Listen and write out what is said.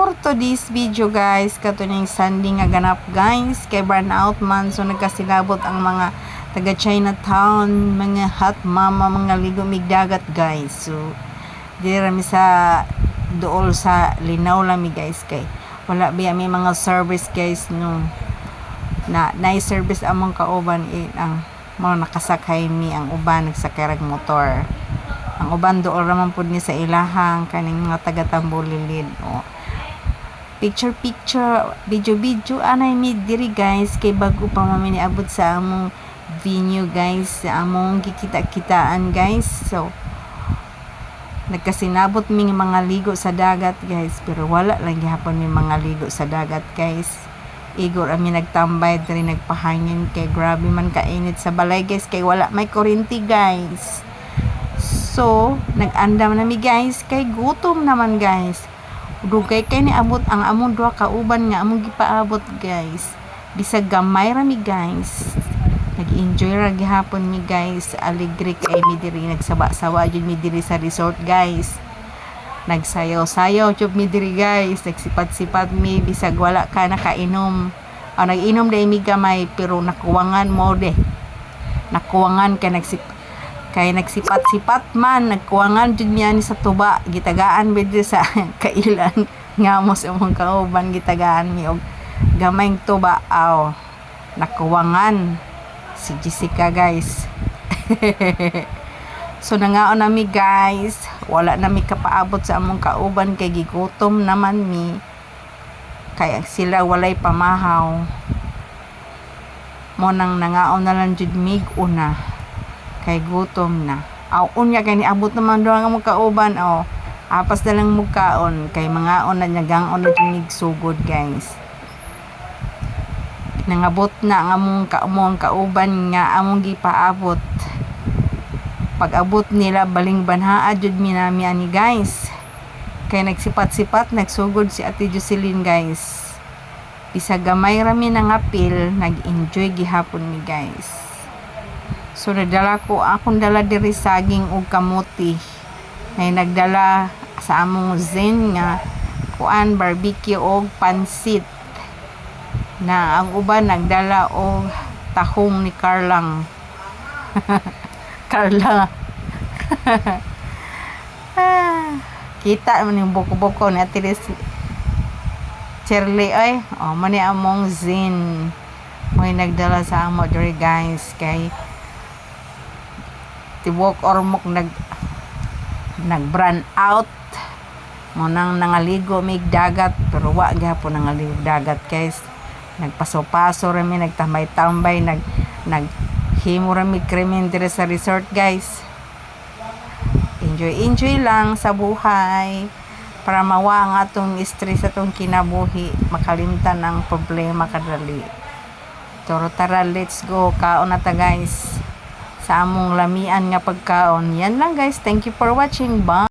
for today's video guys, kato ning Sunday nga ganap guys, kay burnout man, so nagkasilabot ang mga taga Chinatown, mga hot mama, mga ligo migdagat guys. So dire mi sa dool sa linaw lang mi guys, kay wala biya may mga service guys no na service among kauban ang mga nakasakay mi, ang uban nagsakay rag motor, ang uban dool raman pud ni sa ilahang kaning mga taga Tambulilid. Picture video anay mi diri guys, kay bago pa mami niabot sa among venue guys, sa among gikita-kitaan guys. So nagkasinabot mi mga ligo sa dagat guys, pero wala lang gihapon mi mga ligo sa dagat guys. Igor ami nagtambay diri nagpahangin, kay grabe man kainit sa balay guys, kay wala may kuryente guys. So nag-andam na mi guys, kay gutom naman guys. Dugay kay ni abot ang among duha ka uban nga among gipaabot guys, bisag gamay ra mi guys. Nag-enjoy ra gihapon mi guys, alegre kay mi diri, nagsaba-sawa jud mi diri sa resort guys, nagsayaw-sayaw jud mi diri guys, nagsipat-sipat mi bisag wala ka nakainom. Nag-inom dai mi gamay, pero nakuwangan mo de, nakuwangan kay nagsipat-sipat man, nagkuwangan jud mi ani sa tuba, gitagaan bidre sa kailan ngamos among kauban, gitagaan mi og gamayng tuba. Nakuwangan si Jessica guys. So nangaon nami guys, wala nami kapaabot sa among kauban kay gigutom naman mi, kay sila walay pamahaw mo, nang nangaon na lang jud mig una kay gutom na. Unya kay niabot naman doon ang mga kauban, apas na lang mugkaon, kay mga on na nyagang-on na tinig sugod guys. Nangabot na ang among kauban nga among gipaabot. Pag abot nila baling banhaa jud mi nami ani guys, kay nagsipat-sipat nagsugod si Ate Jocelyn guys. Bisag gamay ra mi nangapil, nag-enjoy gihapon mi guys. So akong dala diri saging ug kamuti, may nagdala sa among zen nga kuan barbecue og pansit, na ang uban nagdala og tahong ni Carlang. Carla. Kita man yung buko-buko ni Ate Shirley ay mani among zen may nagdala sa amo diri guys, kay tibok ormok nag-brand out mo nang nangaligo mig dagat, pero wa gyapon nangaligo dagat guys. Nagpaso-paso ra mi, nagtambay-tambay, naghimo ra mi krimen dire sa resort guys. Enjoy lang sa buhay para mawa ang atong stress, atong kinabuhi, makalimtan ang problema kadali. Toro tara, let's go, kaon na ta guys sa among lamian nga pagkaon. Yan lang guys, thank you for watching, bye.